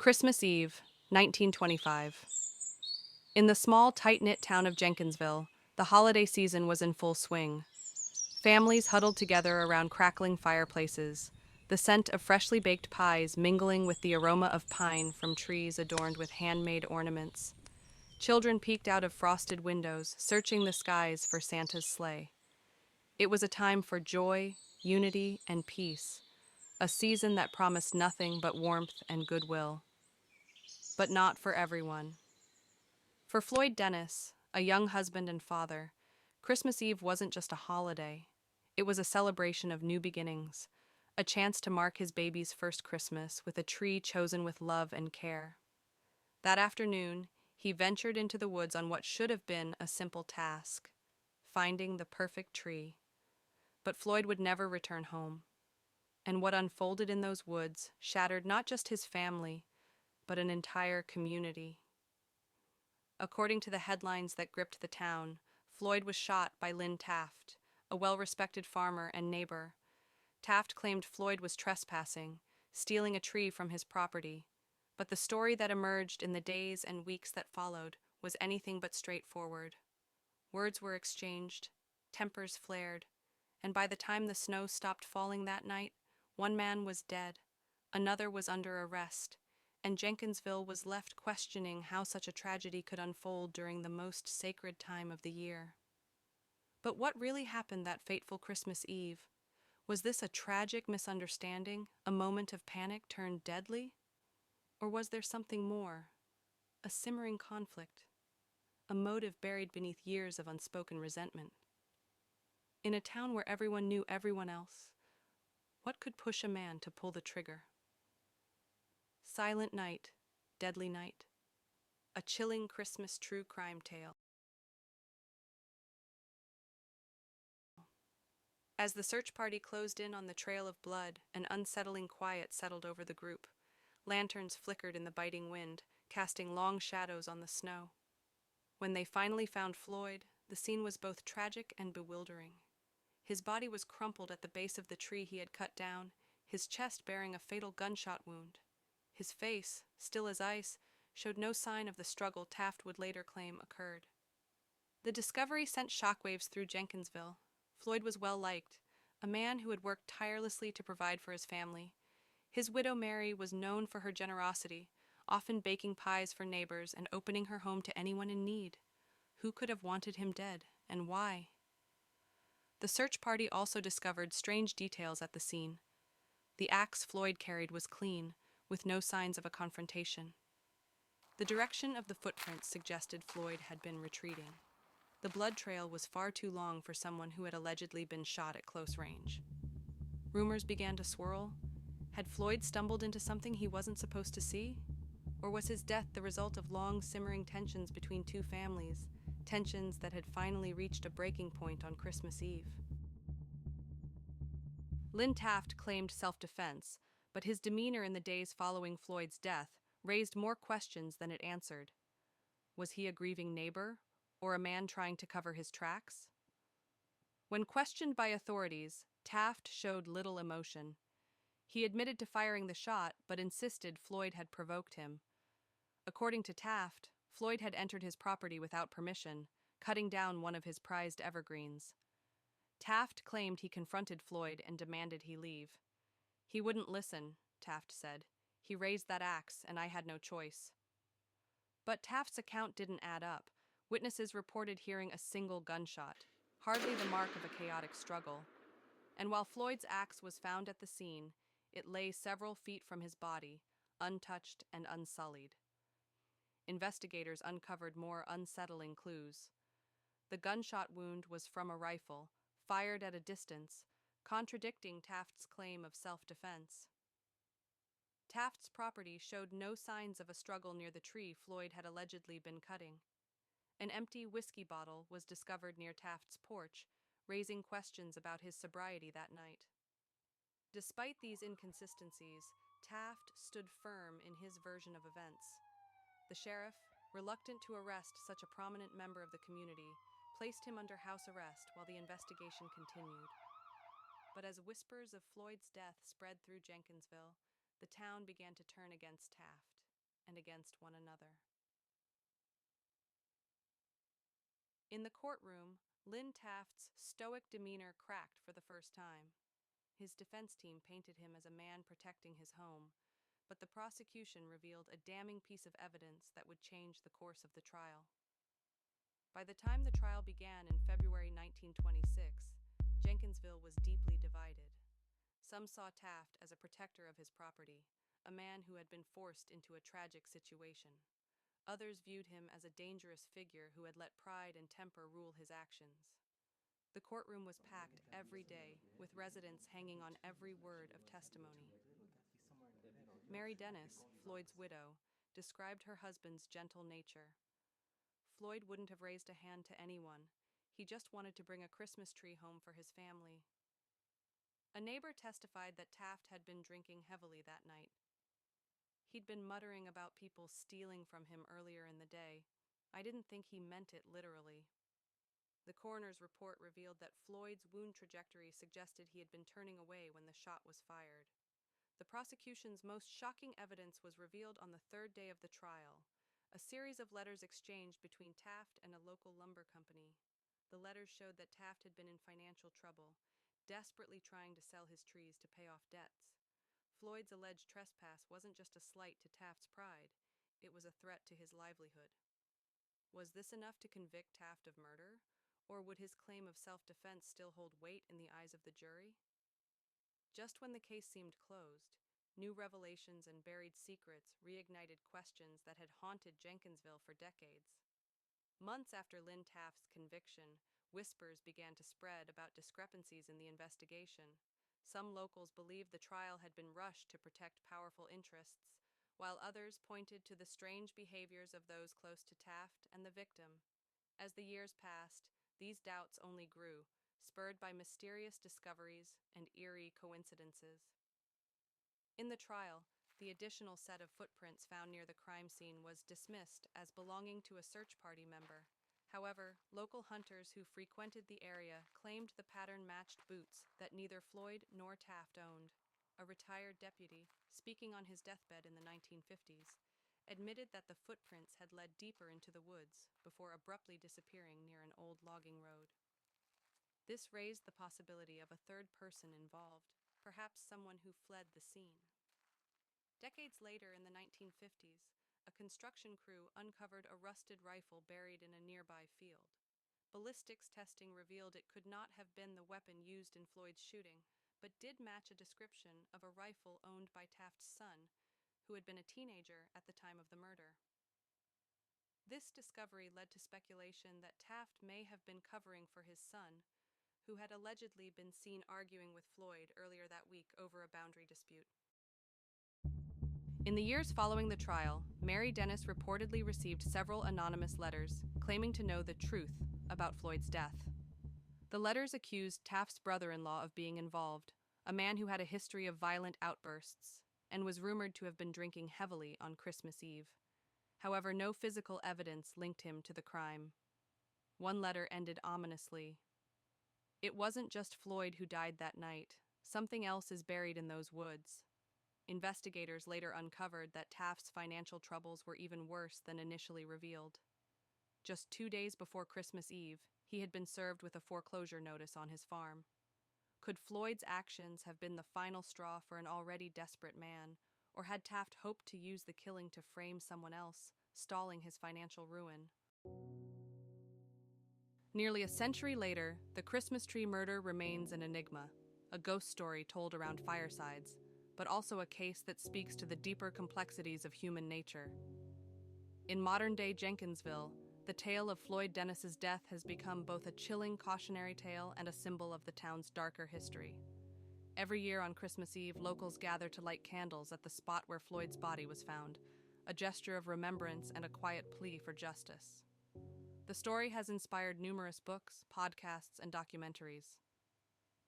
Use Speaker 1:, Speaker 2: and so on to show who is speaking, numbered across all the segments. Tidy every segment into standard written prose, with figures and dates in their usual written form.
Speaker 1: Christmas Eve, 1925. In the small, tight-knit town of Jenkinsville, the holiday season was in full swing. Families huddled together around crackling fireplaces, the scent of freshly baked pies mingling with the aroma of pine from trees adorned with handmade ornaments. Children peeked out of frosted windows, searching the skies for Santa's sleigh. It was a time for joy, unity, and peace, a season that promised nothing but warmth and goodwill. But not for everyone. For Floyd Dennis, a young husband and father, Christmas Eve wasn't just a holiday. It was a celebration of new beginnings, a chance to mark his baby's first Christmas with a tree chosen with love and care. That afternoon, he ventured into the woods on what should have been a simple task, finding the perfect tree. But Floyd would never return home. And what unfolded in those woods shattered not just his family, but an entire community. According to the headlines that gripped the town, Floyd was shot by Lynn Taft, a well-respected farmer and neighbor. Taft claimed Floyd was trespassing, stealing a tree from his property. But the story that emerged in the days and weeks that followed was anything but straightforward. Words were exchanged, tempers flared, and by the time the snow stopped falling that night, one man was dead, another was under arrest, and Jenkinsville was left questioning how such a tragedy could unfold during the most sacred time of the year. But what really happened that fateful Christmas Eve? Was this a tragic misunderstanding, a moment of panic turned deadly? Or was there something more, a simmering conflict, a motive buried beneath years of unspoken resentment? In a town where everyone knew everyone else, what could push a man to pull the trigger? Silent Night, Deadly Night, a chilling Christmas true crime tale. As the search party closed in on the trail of blood, an unsettling quiet settled over the group. Lanterns flickered in the biting wind, casting long shadows on the snow. When they finally found Floyd, the scene was both tragic and bewildering. His body was crumpled at the base of the tree he had cut down, his chest bearing a fatal gunshot wound. His face, still as ice, showed no sign of the struggle Taft would later claim occurred. The discovery sent shockwaves through Jenkinsville. Floyd was well liked, a man who had worked tirelessly to provide for his family. His widow Mary was known for her generosity, often baking pies for neighbors and opening her home to anyone in need. Who could have wanted him dead, and why? The search party also discovered strange details at the scene. The axe Floyd carried was clean, with no signs of a confrontation. The direction of the footprints suggested Floyd had been retreating. The blood trail was far too long for someone who had allegedly been shot at close range. Rumors began to swirl. Had Floyd stumbled into something he wasn't supposed to see? Or was his death the result of long simmering tensions between two families, tensions that had finally reached a breaking point on Christmas Eve? Lynn Taft claimed self-defense, but his demeanor in the days following Floyd's death raised more questions than it answered. Was he a grieving neighbor, or a man trying to cover his tracks? When questioned by authorities, Taft showed little emotion. He admitted to firing the shot, but insisted Floyd had provoked him. According to Taft, Floyd had entered his property without permission, cutting down one of his prized evergreens. Taft claimed he confronted Floyd and demanded he leave. He wouldn't listen, Taft said. He raised that axe, and I had no choice. But Taft's account didn't add up. Witnesses reported hearing a single gunshot, hardly the mark of a chaotic struggle. And while Floyd's axe was found at the scene, it lay several feet from his body, untouched and unsullied. Investigators uncovered more unsettling clues. The gunshot wound was from a rifle, fired at a distance, contradicting Taft's claim of self-defense. Taft's property showed no signs of a struggle near the tree Floyd had allegedly been cutting. An empty whiskey bottle was discovered near Taft's porch, raising questions about his sobriety that night. Despite these inconsistencies, Taft stood firm in his version of events. The sheriff, reluctant to arrest such a prominent member of the community, placed him under house arrest while the investigation continued. But as whispers of Floyd's death spread through Jenkinsville, the town began to turn against Taft. and against one another. In the courtroom, Lynn Taft's stoic demeanor cracked for the first time. His defense team painted him as a man protecting his home, but the prosecution revealed a damning piece of evidence that would change the course of the trial. By the time the trial began in February 1926, Jenkinsville was deeply divided. Some saw Taft as a protector of his property, a man who had been forced into a tragic situation. Others viewed him as a dangerous figure who had let pride and temper rule his actions. The courtroom was packed every day, with residents hanging on every word of testimony. Mary Dennis, Floyd's widow, described her husband's gentle nature. Floyd wouldn't have raised a hand to anyone. He just wanted to bring a Christmas tree home for his family. A neighbor testified that Taft had been drinking heavily that night. He'd been muttering about people stealing from him earlier in the day. I didn't think he meant it literally. The coroner's report revealed that Floyd's wound trajectory suggested he had been turning away when the shot was fired. The prosecution's most shocking evidence was revealed on the third day of the trial, a series of letters exchanged between Taft and a local lumber company. The letters showed that Taft had been in financial trouble, desperately trying to sell his trees to pay off debts. Floyd's alleged trespass wasn't just a slight to Taft's pride, it was a threat to his livelihood. Was this enough to convict Taft of murder, or would his claim of self-defense still hold weight in the eyes of the jury? Just when the case seemed closed, new revelations and buried secrets reignited questions that had haunted Jenkinsville for decades. Months after Lynn Taft's conviction, whispers began to spread about discrepancies in the investigation. Some locals believed the trial had been rushed to protect powerful interests, while others pointed to the strange behaviors of those close to Taft and the victim. As the years passed, these doubts only grew, spurred by mysterious discoveries and eerie coincidences. In the trial, the additional set of footprints found near the crime scene was dismissed as belonging to a search party member. However, local hunters who frequented the area claimed the pattern matched boots that neither Floyd nor Taft owned. A retired deputy, speaking on his deathbed in the 1950s, admitted that the footprints had led deeper into the woods before abruptly disappearing near an old logging road. This raised the possibility of a third person involved, perhaps someone who fled the scene. Decades later, in the 1950s, a construction crew uncovered a rusted rifle buried in a nearby field. Ballistics testing revealed it could not have been the weapon used in Floyd's shooting, but did match a description of a rifle owned by Taft's son, who had been a teenager at the time of the murder. This discovery led to speculation that Taft may have been covering for his son, who had allegedly been seen arguing with Floyd earlier that week over a boundary dispute. In the years following the trial, Mary Dennis reportedly received several anonymous letters claiming to know the truth about Floyd's death. The letters accused Taft's brother-in-law of being involved, a man who had a history of violent outbursts and was rumored to have been drinking heavily on Christmas Eve. However, no physical evidence linked him to the crime. One letter ended ominously. "It wasn't just Floyd who died that night. Something else is buried in those woods." Investigators later uncovered that Taft's financial troubles were even worse than initially revealed. Just 2 days before Christmas Eve, he had been served with a foreclosure notice on his farm. Could Floyd's actions have been the final straw for an already desperate man, or had Taft hoped to use the killing to frame someone else, stalling his financial ruin? Nearly a century later, the Christmas tree murder remains an enigma, a ghost story told around firesides, but also a case that speaks to the deeper complexities of human nature. In modern-day Jenkinsville, the tale of Floyd Dennis's death has become both a chilling cautionary tale and a symbol of the town's darker history. Every year on Christmas Eve, locals gather to light candles at the spot where Floyd's body was found, a gesture of remembrance and a quiet plea for justice. The story has inspired numerous books, podcasts, and documentaries.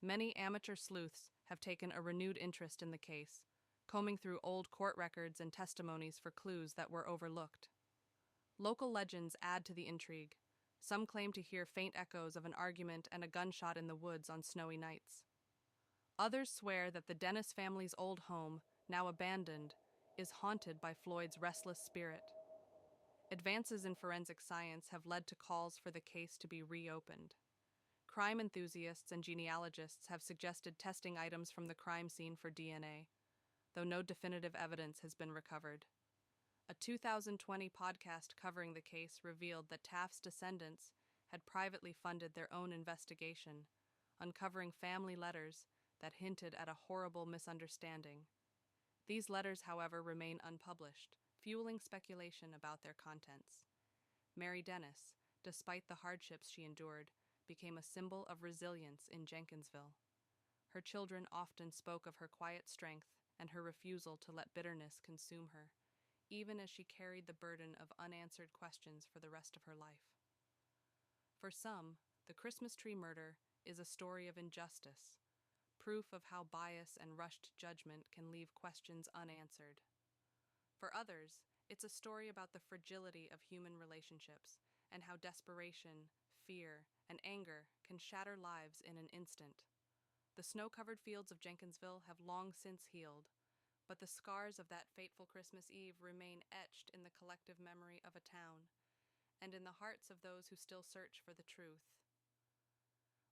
Speaker 1: Many amateur sleuths have taken a renewed interest in the case, combing through old court records and testimonies for clues that were overlooked. Local legends add to the intrigue. Some claim to hear faint echoes of an argument and a gunshot in the woods on snowy nights. Others swear that the Dennis family's old home, now abandoned, is haunted by Floyd's restless spirit. Advances in forensic science have led to calls for the case to be reopened. Crime enthusiasts and genealogists have suggested testing items from the crime scene for DNA, though no definitive evidence has been recovered. A 2020 podcast covering the case revealed that Taft's descendants had privately funded their own investigation, uncovering family letters that hinted at a horrible misunderstanding. These letters, however, remain unpublished, fueling speculation about their contents. Mary Dennis, despite the hardships she endured, became a symbol of resilience in Jenkinsville. Her children often spoke of her quiet strength and her refusal to let bitterness consume her, even as she carried the burden of unanswered questions for the rest of her life. For some, the Christmas tree murder is a story of injustice, proof of how bias and rushed judgment can leave questions unanswered. For others, it's a story about the fragility of human relationships and how desperation, fear, and anger can shatter lives in an instant. The snow-covered fields of Jenkinsville have long since healed, but the scars of that fateful Christmas Eve remain etched in the collective memory of a town, and in the hearts of those who still search for the truth.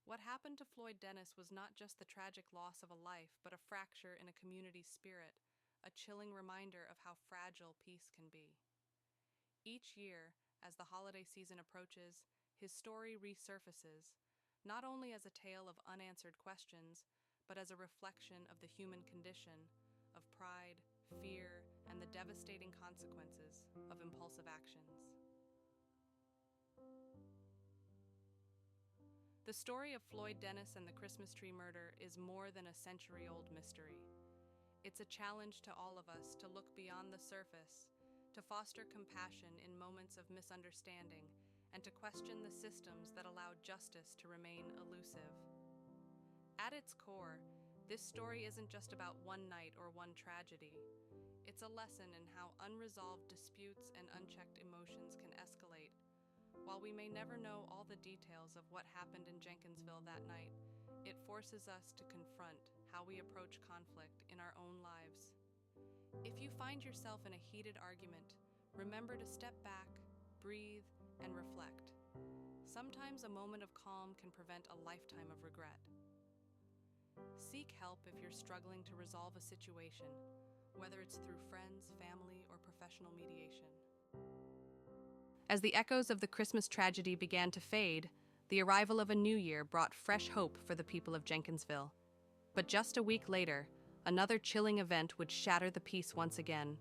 Speaker 1: What happened to Floyd Dennis was not just the tragic loss of a life, but a fracture in a community's spirit, a chilling reminder of how fragile peace can be. Each year, as the holiday season approaches, his story resurfaces, not only as a tale of unanswered questions, but as a reflection of the human condition, of pride, fear, and the devastating consequences of impulsive actions. The story of Floyd Dennis and the Christmas tree murder is more than a century-old mystery. It's a challenge to all of us to look beyond the surface, to foster compassion in moments of misunderstanding, and to question the systems that allow justice to remain elusive. At its core, this story isn't just about one night or one tragedy. It's a lesson in how unresolved disputes and unchecked emotions can escalate. While we may never know all the details of what happened in Jenkinsville that night, it forces us to confront how we approach conflict in our own lives. If you find yourself in a heated argument, remember to step back, breathe, and reflect. Sometimes a moment of calm can prevent a lifetime of regret. Seek help if you're struggling to resolve a situation, whether it's through friends, family, or professional mediation. As the echoes of the Christmas tragedy began to fade, the arrival of a new year brought fresh hope for the people of Jenkinsville. But just a week later, another chilling event would shatter the peace once again.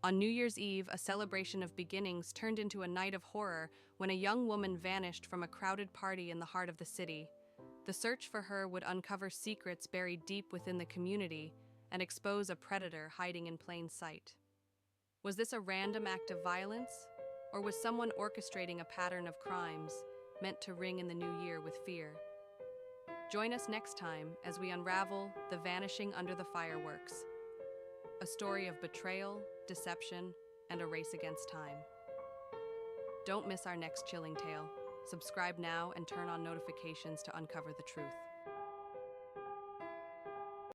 Speaker 1: On New Year's Eve, a celebration of beginnings turned into a night of horror when a young woman vanished from a crowded party in the heart of the city. The search for her would uncover secrets buried deep within the community and expose a predator hiding in plain sight. Was this a random act of violence, or was someone orchestrating a pattern of crimes meant to ring in the new year with fear? Join us next time as we unravel the vanishing under the fireworks, a story of betrayal, deception, and a race against time. Don't miss our next chilling tale. Subscribe now and turn on notifications to uncover the truth.